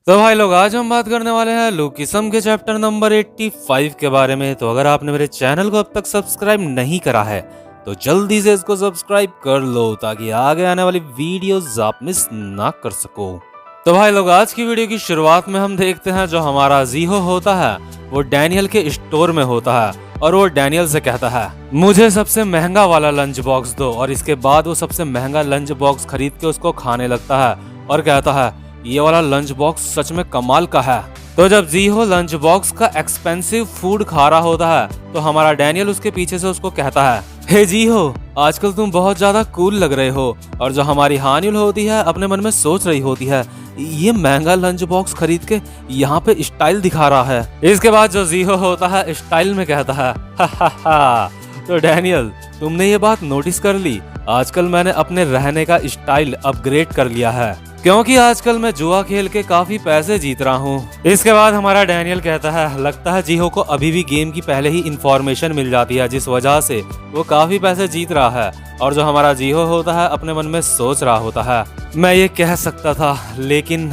तो भाई लोग, आज हम बात करने वाले हैं लूक किस्म के चैप्टर नंबर 85 के बारे में। तो अगर आपने मेरे चैनल को अब तक सब्सक्राइब नहीं करा है तो जल्दी से इसको सब्सक्राइब कर लो ताकि आगे आने वाली वीडियोस आप मिस ना कर सको। तो भाई लोग, आज की वीडियो की शुरुआत में हम देखते हैं जो हमारा जीहो होता है वो डैनियल के स्टोर में होता है और वो डैनियल से कहता है मुझे सबसे महंगा वाला लंच बॉक्स दो। और इसके बाद वो सबसे महंगा लंच बॉक्स खरीद के उसको खाने लगता है और कहता है ये वाला लंच बॉक्स सच में कमाल का है। तो जब जीहो लंच बॉक्स का एक्सपेंसिव फूड खा रहा होता है तो हमारा डैनियल उसके पीछे से उसको कहता है हे जीहो, आजकल तुम बहुत ज्यादा कूल लग रहे हो। और जो हमारी हानिल होती है अपने मन में सोच रही होती है ये महंगा लंच बॉक्स खरीद के यहाँ पे स्टाइल दिखा रहा है। इसके बाद जो जीहो होता है स्टाइल में कहता है हा। तो डैनियल, तुमने ये बात नोटिस कर ली, आजकल मैंने अपने रहने का स्टाइल अपग्रेड कर लिया है क्योंकि आजकल मैं जुआ खेल के काफी पैसे जीत रहा हूँ। इसके बाद हमारा डैनियल कहता है लगता है जीहो को अभी भी गेम की पहले ही इंफॉर्मेशन मिल जाती है जिस वजह से वो काफी पैसे जीत रहा है। और जो हमारा जीहो होता है अपने मन में सोच रहा होता है मैं ये कह सकता था लेकिन।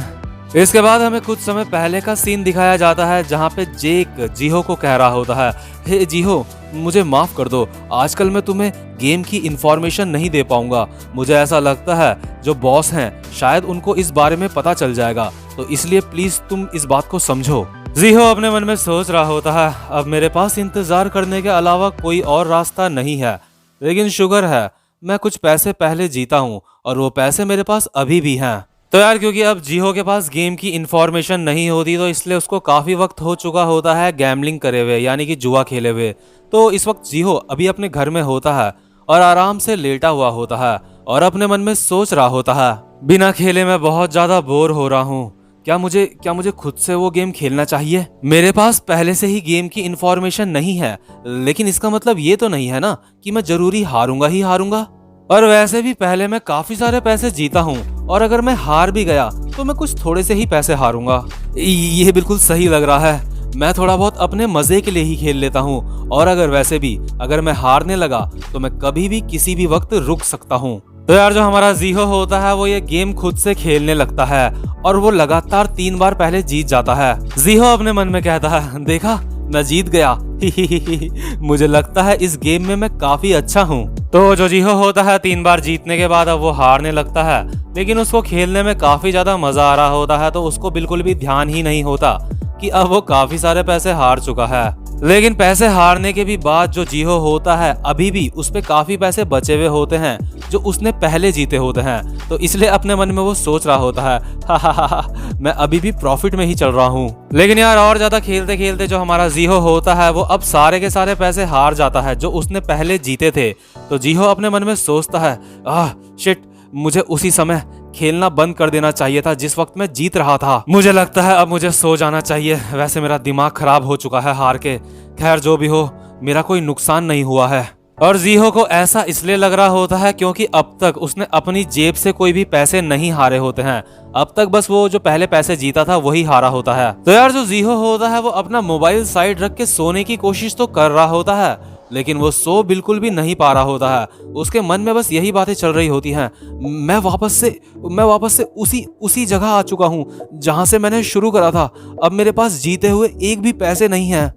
इसके बाद हमें कुछ समय पहले का सीन दिखाया जाता है जहाँ पे जेक जीहो को कह रहा होता है हे जीहो, मुझे माफ कर दो, आजकल मैं तुम्हें गेम की इंफॉर्मेशन नहीं दे पाऊंगा। मुझे ऐसा लगता है जो बॉस हैं शायद उनको इस बारे में पता चल जाएगा, तो इसलिए प्लीज तुम इस बात को समझो। जीहो अपने मन में सोच रहा होता है अब मेरे पास इंतजार करने के अलावा कोई और रास्ता नहीं है, लेकिन शुगर है मैं कुछ पैसे पहले जीता हूँ और वो पैसे मेरे पास अभी भी हैं। तो यार क्योंकि अब जीहो के पास गेम की इंफॉर्मेशन नहीं होती तो इसलिए उसको काफी वक्त हो चुका होता है गैम्बलिंग करे हुए, यानी कि जुआ खेले हुए। तो इस वक्त जीहो अभी अपने घर में होता है और आराम से लेटा हुआ होता है और अपने मन में सोच रहा होता है बिना खेले मैं बहुत ज्यादा बोर हो रहा हूँ, क्या मुझे खुद से वो गेम खेलना चाहिए। मेरे पास पहले से ही गेम की इंफॉर्मेशन नहीं है, लेकिन इसका मतलब ये तो नहीं है ना कि मैं जरूरी हारूंगा ही हारूंगा। और वैसे भी पहले मैं काफी सारे पैसे जीता हूँ और अगर मैं हार भी गया तो मैं कुछ थोड़े से ही पैसे हारूंगा। ये बिल्कुल सही लग रहा है, मैं थोड़ा बहुत अपने मजे के लिए ही खेल लेता हूँ और अगर मैं हारने लगा तो मैं कभी भी किसी भी वक्त रुक सकता हूँ। तो यार जो हमारा जीहो होता है वो ये गेम खुद से खेलने लगता है और वो लगातार 3 बार पहले जीत जाता है। जीहो अपने मन में कहता है देखा मैं जीत गया मुझे लगता है इस गेम में मैं काफी अच्छा हूँ। तो जो जीहो होता है 3 बार जीतने के बाद अब वो हारने लगता है, लेकिन उसको खेलने में काफी ज्यादा मजा आ रहा होता है तो उसको बिल्कुल भी ध्यान ही नहीं होता कि अब वो काफी सारे पैसे हार चुका है। लेकिन पैसे हारने के भी बाद जो जीहो होता है अभी भी उस पे काफी पैसे बचे हुए होते हैं जो उसने पहले जीते होते हैं, तो इसलिए अपने मन में वो सोच रहा होता है हा मैं अभी भी प्रॉफिट में ही चल रहा हूँ। लेकिन यार और ज्यादा खेलते खेलते जो हमारा जीहो होता है वो अब सारे के सारे पैसे हार जाता है जो उसने पहले जीते थे। तो जीहो अपने मन में सोचता है शिट, मुझे उसी समय खेलना बंद कर देना चाहिए था जिस वक्त मैं जीत रहा था। मुझे लगता है अब मुझे सो जाना चाहिए, वैसे मेरा दिमाग खराब हो चुका है हार के। खैर जो भी हो, मेरा कोई नुकसान नहीं हुआ है। और जीहो को ऐसा इसलिए लग रहा होता है क्योंकि अब तक उसने अपनी जेब से कोई भी पैसे नहीं हारे होते हैं, अब तक बस वो जो पहले पैसे जीता था वही हारा होता है। तो यार जो जीहो होता है वो अपना मोबाइल साइड रख के सोने की कोशिश तो कर रहा होता है, लेकिन वो सो बिल्कुल भी नहीं पा रहा होता है। उसके मन में बस यही बातें चल रही होती हैं मैं वापस से उसी जगह आ चुका हूँ जहां से मैंने शुरू करा था। अब मेरे पास जीते हुए एक भी पैसे नहीं है।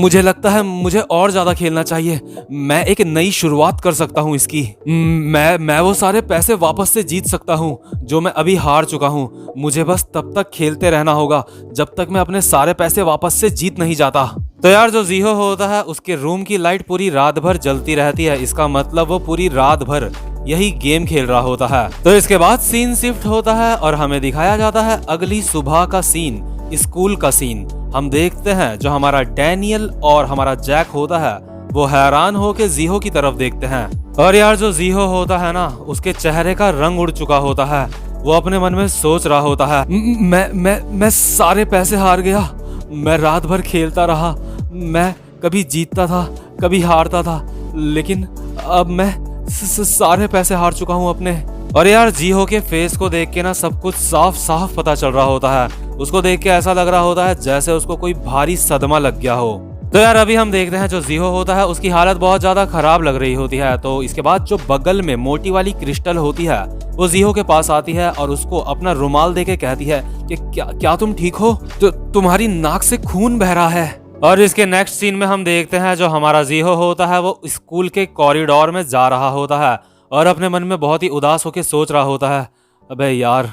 मुझे लगता है मुझे और ज्यादा खेलना चाहिए, मैं एक नई शुरुआत कर सकता हूँ इसकी। मैं वो सारे पैसे वापस से जीत सकता हूँ जो मैं अभी हार चुका हूँ। मुझे बस तब तक खेलते रहना होगा जब तक मैं अपने सारे पैसे वापस से जीत नहीं जाता। तो यार जो जीहो होता है उसके रूम की लाइट पूरी रात भर जलती रहती है, इसका मतलब वो पूरी रात भर यही गेम खेल रहा होता है। तो इसके बाद सीन शिफ्ट होता है और हमें दिखाया जाता है अगली सुबह का सीन, स्कूल का सीन। हम देखते हैं जो हमारा डैनियल और हमारा जैक होता है वो हैरान होके जीहो की तरफ देखते हैं। और यार जो जीहो होता है ना उसके चेहरे का रंग उड़ चुका होता है, वो अपने मन में सोच रहा होता है मैं सारे पैसे हार गया, मैं रात भर खेलता रहा, मैं कभी जीतता था कभी हारता था, लेकिन अब मैं सारे पैसे हार चुका हूँ अपने। और यार जीहो के फेस को देख के ना सब कुछ साफ साफ पता चल रहा होता है, उसको देख के ऐसा लग रहा होता है जैसे उसको कोई भारी सदमा लग गया हो। तो यार अभी हम देखते हैं जो जीहो होता है उसकी हालत बहुत ज्यादा खराब लग रही होती है। तो इसके बाद जो बगल में मोटी वाली क्रिस्टल होती है वो जीहो के पास आती है और उसको अपना रुमाल देके कहती है कि क्या तुम ठीक हो? तो तुम्हारी नाक से खून बह रहा है। और इसके नेक्स्ट सीन में हम देखते हैं जो हमारा जीहो होता है वो स्कूल के कॉरिडोर में जा रहा होता है और अपने मन में बहुत ही उदास होकर सोच रहा होता है, अबे यार,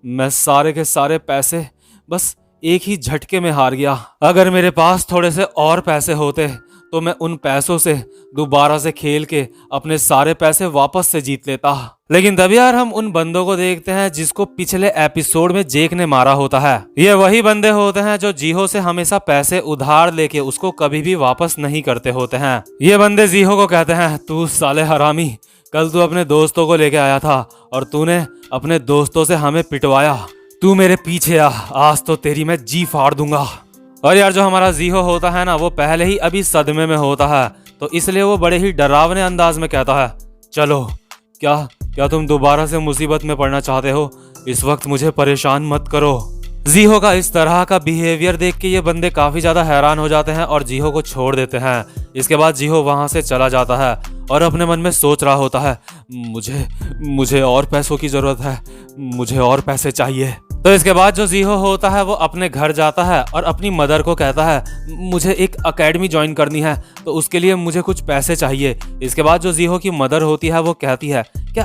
मैं सारे के सारे पैसे बस एक ही झटके में हार गया। अगर मेरे पास थोड़े से और पैसे होते तो मैं उन पैसों से दोबारा से खेल के अपने सारे पैसे वापस से जीत लेता। लेकिन तभी यार हम उन बंदों को देखते हैं जिसको पिछले एपिसोड में जेक ने मारा होता है। ये वही बंदे होते हैं जो जीहो से हमेशा पैसे उधार लेके उसको कभी भी वापस नहीं करते होते हैं। ये बंदे जीहो को कहते हैं, तू साले हरामी, कल तू अपने दोस्तों को लेके आया था और तूने अपने दोस्तों से हमें पिटवाया। तू मेरे पीछे आ, आज तो तेरी मैं जी फाड़ दूंगा। और यार जो हमारा जीहो होता है ना वो पहले ही अभी सदमे में होता है, तो इसलिए वो बड़े ही डरावने अंदाज में कहता है, चलो, क्या तुम दोबारा से मुसीबत में पड़ना चाहते हो? इस वक्त मुझे परेशान मत करो। जीहो का इस तरह का बिहेवियर देख के ये बंदे काफी ज्यादा हैरान हो जाते हैं और जीहो को छोड़ देते हैं। इसके बाद जीहो वहां से चला जाता है और अपने मन में सोच रहा होता है, मुझे और पैसों की जरूरत है, मुझे और पैसे चाहिए। तो इसके बाद जो जीहो होता है वो अपने घर जाता है और अपनी मदर को कहता है, मुझे एक एकेडमी ज्वाइन करनी है, तो उसके लिए मुझे कुछ पैसे चाहिए। इसके बाद जो जीहो की मदर होती है वो कहती है, क्या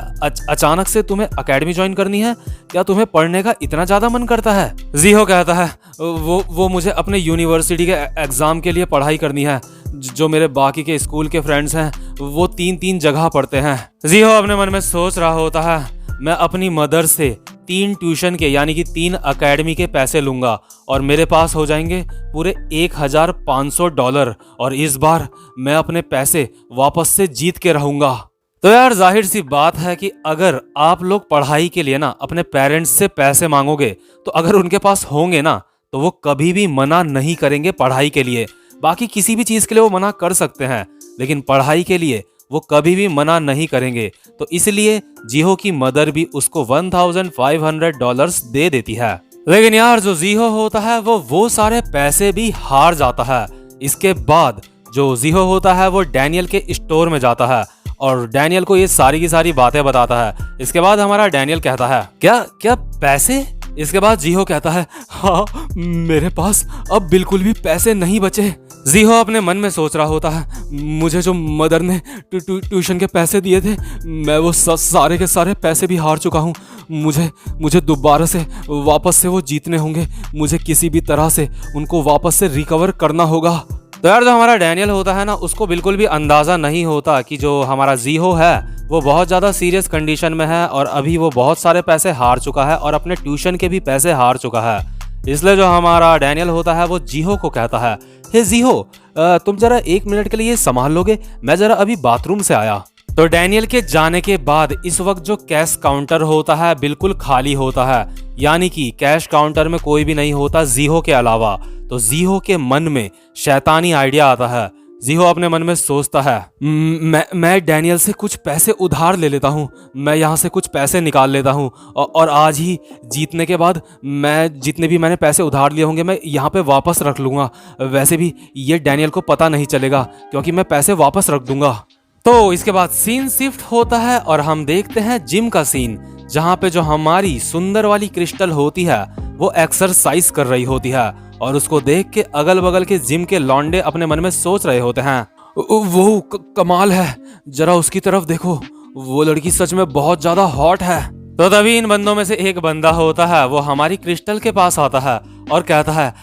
अचानक से तुम्हें एकेडमी ज्वाइन करनी है? क्या तुम्हें पढ़ने का इतना ज्यादा मन करता है? जीहो कहता है, वो मुझे अपने यूनिवर्सिटी के एग्जाम के लिए पढ़ाई करनी है। जो मेरे बाकी के स्कूल के फ्रेंड्स हैं वो 3 जगह पढ़ते हैं। जीहो अपने मन में सोच रहा होता है, मैं अपनी मदर से 3 ट्यूशन के यानी कि 3 एकेडमी के पैसे लूंगा और मेरे पास हो जाएंगे पूरे $1500 और इस बार मैं अपने पैसे वापस से जीत के रहूंगा। तो यार जाहिर सी बात है कि अगर आप लोग पढ़ाई के लिए ना अपने पेरेंट्स से पैसे मांगोगे तो अगर उनके पास होंगे ना तो वो कभी भी मना नहीं करेंगे पढ़ाई के लिए। बाकी किसी भी चीज के लिए वो मना कर सकते हैं लेकिन पढ़ाई के लिए वो कभी भी मना नहीं करेंगे। तो इसलिए जीहो की मदर भी उसको $1500 दे देती है। लेकिन यार जो जीहो होता है वो सारे पैसे भी हार जाता है। इसके बाद जो जीहो होता है वो डैनियल के स्टोर में जाता है और डैनियल को ये सारी की सारी बातें बताता है। इसके बाद हमारा डैनियल कहता है, क्या पैसे? इसके बाद जीहो कहता है, हाँ, मेरे पास अब बिल्कुल भी पैसे नहीं बचे। जीहो अपने मन में सोच रहा होता है, मुझे जो मदर ने ट्यूशन के पैसे दिए थे मैं वो सारे के सारे पैसे भी हार चुका हूँ। मुझे दोबारा से वापस से वो जीतने होंगे। मुझे किसी भी तरह से उनको वापस से रिकवर करना होगा। तो यार जो हमारा डैनियल होता है ना उसको बिल्कुल भी अंदाजा नहीं होता कि जो हमारा जीहो है वो बहुत ज़्यादा सीरियस कंडीशन में है और अभी वो बहुत सारे पैसे हार चुका है और अपने ट्यूशन के भी पैसे हार चुका है। इसलिए जो हमारा डैनियल होता है वो जीहो को कहता है, हे जीहो, तुम जरा 1 मिनट के लिए संभाल लोगे? मैं जरा अभी बाथरूम से आया। तो डैनियल के जाने के बाद इस वक्त जो कैश काउंटर होता है बिल्कुल खाली होता है, यानी कि कैश काउंटर में कोई भी नहीं होता जीहो के अलावा। तो जीहो के मन में शैतानी आइडिया आता है। जीहो अपने मन में सोचता है, मैं डैनियल से कुछ पैसे उधार ले लेता हूँ, मैं यहाँ से कुछ पैसे निकाल लेता हूँ और आज ही जीतने के बाद मैं जितने भी मैंने पैसे उधार लिए होंगे मैं यहाँ पे वापस रख लूँगा। वैसे भी ये डैनियल को पता नहीं चलेगा क्योंकि मैं पैसे वापस रख दूंगा। तो इसके बाद सीन शिफ्ट होता है और हम देखते हैं जिम का सीन, जहाँ पे जो हमारी सुंदर वाली क्रिस्टल होती है वो एक्सरसाइज कर रही होती है और उसको देख के अगल बगल के जिम के लौंडे अपने मन में सोच रहे होते हैं, वो कमाल है, जरा उसकी तरफ देखो, वो लड़की सच में बहुत ज्यादा हॉट है। तो तभी इन बंदों में से एक बंदा होता है वो हमारी क्रिस्टल के पास आता है और कहता है,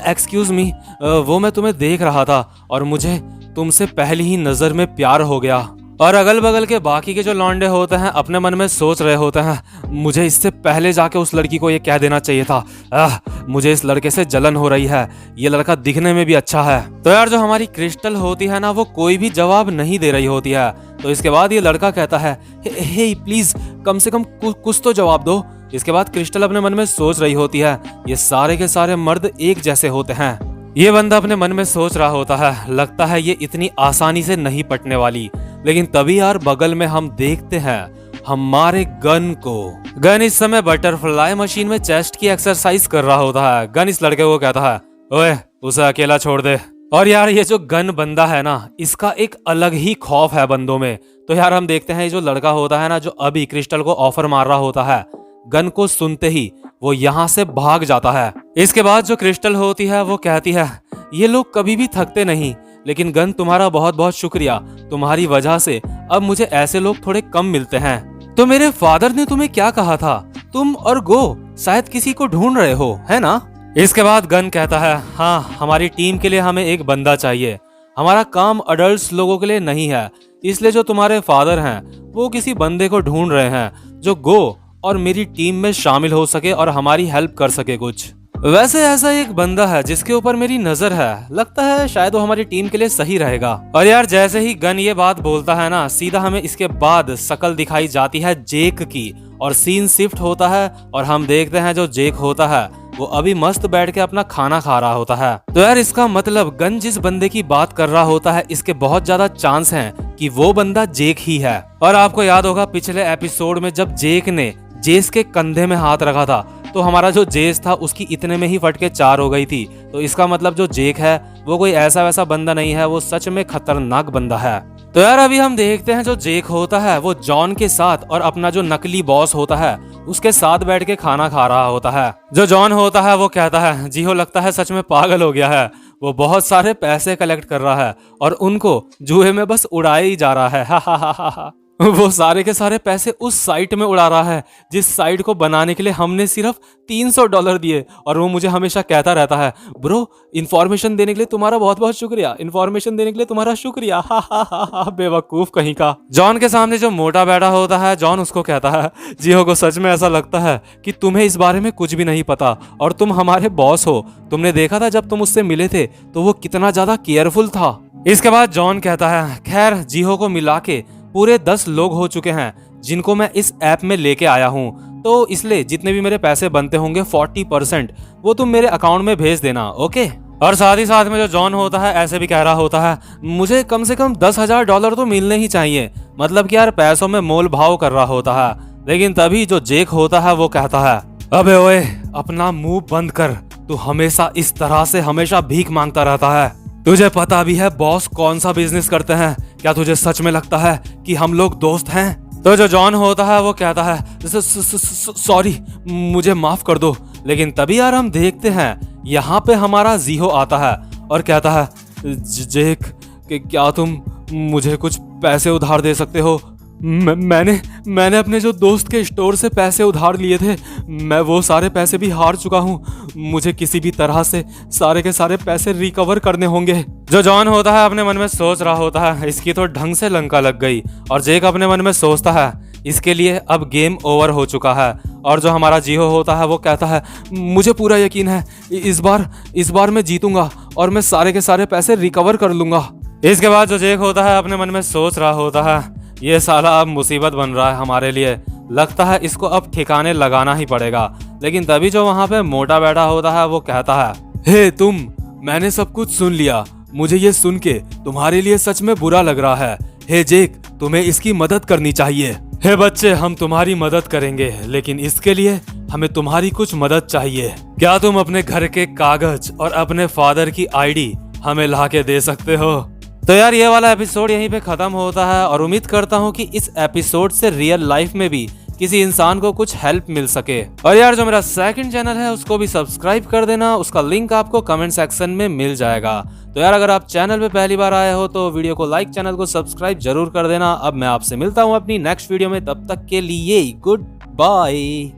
एक्सक्यूज मी, वो मैं तुम्हें देख रहा था और मुझे तुमसे पहली ही नजर में प्यार हो गया। और अगल बगल के बाकी के जो लौंडे होते हैं अपने मन में सोच रहे होते हैं, मुझे इससे पहले जाके उस लड़की को ये कह देना चाहिए था, मुझे इस लड़के से जलन हो रही है, ये लड़का दिखने में भी अच्छा है। तो यार जो हमारी क्रिस्टल होती है ना वो कोई भी जवाब नहीं दे रही होती है। तो इसके बाद ये लड़का कहता है, हे प्लीज कम से कम कुछ तो जवाब दो। इसके बाद क्रिस्टल अपने मन में सोच रही होती है, ये सारे के सारे मर्द एक जैसे होते हैं। ये बंदा अपने मन में सोच रहा होता है, लगता है ये इतनी आसानी से नहीं पटने वाली। लेकिन तभी यार बगल में हम देखते हैं हमारे गन को। गन इस समय बटरफ्लाई मशीन में चेस्ट की एक्सरसाइज कर रहा होता है। गन इस लड़के को कहता है, ओए उसे अकेला छोड़ दे, और यार ये जो गन बंदा है ना, इसका एक अलग ही खौफ है बंदों में। तो यार हम देखते हैं ये जो लड़का होता है ना, जो अभी क्रिस्टल को ऑफर मार रहा होता है, गन को सुनते ही वो यहाँ से भाग जाता है। इसके बाद जो क्रिस्टल होती है वो कहती है, ये लोग कभी भी थकते नहीं, लेकिन गन तुम्हारा बहुत बहुत शुक्रिया, तुम्हारी वजह से अब मुझे ऐसे लोग थोड़े कम मिलते हैं। तो मेरे फादर ने तुम्हें क्या कहा था, तुम और गो शायद किसी को ढूंढ रहे हो, है ना? इसके बाद गन कहता है, हाँ हमारी टीम के लिए हमें एक बंदा चाहिए, हमारा काम अडल्ट लोगों के लिए नहीं है, इसलिए जो तुम्हारे फादर हैं वो किसी बंदे को ढूंढ रहे हैं जो गो और मेरी टीम में शामिल हो सके और हमारी हेल्प कर सके कुछ। वैसे ऐसा एक बंदा है जिसके ऊपर मेरी नजर है, लगता है शायद वो हमारी टीम के लिए सही रहेगा। और यार जैसे ही गन ये बात बोलता है ना, सीधा हमें इसके बाद शक्ल दिखाई जाती है जेक की, और सीन शिफ्ट होता है और हम देखते हैं जो जेक होता है वो अभी मस्त बैठ के अपना खाना खा रहा होता है। तो यार इसका मतलब गन जिस बंदे की बात कर रहा होता है, इसके बहुत ज्यादा चांस हैं कि वो बंदा जेक ही है। और आपको याद होगा पिछले एपिसोड में जब जेक ने जेस के कंधे में हाथ रखा था, तो हमारा जो जेस था उसकी इतने में ही फटके 4 हो गई थी। तो इसका मतलब जो जेक है वो कोई ऐसा वैसा बंदा नहीं है, वो सच में खतरनाक बंदा है। तो यार अभी हम देखते हैं जो जेक होता है वो जॉन के साथ और अपना जो नकली बॉस होता है उसके साथ बैठ के खाना खा रहा होता है। जो जॉन होता है वो कहता है, जी हो लगता है सच में पागल हो गया है, वो बहुत सारे पैसे कलेक्ट कर रहा है और उनको जुए में बस उड़ाए ही जा रहा है, हा हा हा हा हा। वो सारे के सारे पैसे उस साइट में उड़ा रहा है जिस साइट को बनाने के लिए हमने सिर्फ $300 दिए, और वो मुझे हमेशा कहता रहता है, ब्रो इन्फॉर्मेशन देने के लिए तुम्हारा बहुत बहुत शुक्रिया, इन्फॉर्मेशन देने के लिए तुम्हारा शुक्रिया, हा हा हा हा, बेवकूफ कहीं का। जॉन के सामने जो मोटा बैठा होता है, जॉन उसको कहता है, जियो को सच में ऐसा लगता है कि तुम्हें इस बारे में कुछ भी नहीं पता और तुम हमारे बॉस हो, तुमने देखा था जब तुम उससे मिले थे तो वो कितना ज्यादा केयरफुल था। इसके बाद जॉन कहता है, खैर जियो को मिला के पूरे 10 लोग हो चुके हैं जिनको मैं इस ऐप में लेके आया हूँ, तो इसलिए जितने भी मेरे पैसे बनते होंगे 40% वो तुम मेरे अकाउंट में भेज देना, ओके? और साथ ही साथ में जो जॉन होता है ऐसे भी कह रहा होता है, मुझे कम से कम $10,000 तो मिलने ही चाहिए, मतलब कि यार पैसों में मोल भाव कर रहा होता है। लेकिन तभी जो जेक होता है वो कहता है, अबे ओए अपना मुंह बंद कर, तू हमेशा इस तरह से हमेशा भीख मांगता रहता है, तुझे पता भी है बॉस कौन सा बिजनेस करते हैं, क्या तुझे सच में लगता है कि हम लोग दोस्त हैं? तो जो जॉन होता है वो कहता है, सॉरी मुझे माफ कर दो। लेकिन तभी यार हम देखते हैं यहाँ पे हमारा जीहो आता है और कहता है, जेक क्या तुम मुझे कुछ पैसे उधार दे सकते हो? मैंने अपने जो दोस्त के स्टोर से पैसे उधार लिए थे, मैं वो सारे पैसे भी हार चुका हूँ, मुझे किसी भी तरह से सारे के सारे पैसे रिकवर करने होंगे। जो जॉन होता है अपने मन में सोच रहा होता है, इसकी तो ढंग से लंका लग गई। और जेक अपने मन में सोचता है, इसके लिए अब गेम ओवर हो चुका है। और जो हमारा जियो होता है वो कहता है, मुझे पूरा यकीन है इस बार मैं जीतूंगा और मैं सारे के सारे पैसे रिकवर कर लूंगा। इसके बाद जो जेक होता है अपने मन में सोच रहा होता है, ये साला अब मुसीबत बन रहा है हमारे लिए, लगता है इसको अब ठिकाने लगाना ही पड़ेगा। लेकिन तभी जो वहाँ पे मोटा बैठा होता है वो कहता है, हे तुम, मैंने सब कुछ सुन लिया, मुझे ये सुन के तुम्हारे लिए सच में बुरा लग रहा है। हे जेक, तुम्हें इसकी मदद करनी चाहिए। हे बच्चे, हम तुम्हारी मदद करेंगे, लेकिन इसके लिए हमें तुम्हारी कुछ मदद चाहिए। क्या तुम अपने घर के कागज और अपने फादर की आईडी हमें ला के दे सकते हो? तो यार ये वाला एपिसोड यहीं पे खत्म होता है और उम्मीद करता हूँ कि इस एपिसोड से रियल लाइफ में भी किसी इंसान को कुछ हेल्प मिल सके। और यार जो मेरा सेकंड चैनल है उसको भी सब्सक्राइब कर देना, उसका लिंक आपको कमेंट सेक्शन में मिल जाएगा। तो यार अगर आप चैनल पे पहली बार आए हो तो वीडियो को लाइक, चैनल को सब्सक्राइब जरूर कर देना। अब मैं आपसे मिलता हूँ अपनी नेक्स्ट वीडियो में, तब तक के लिए गुड बाय।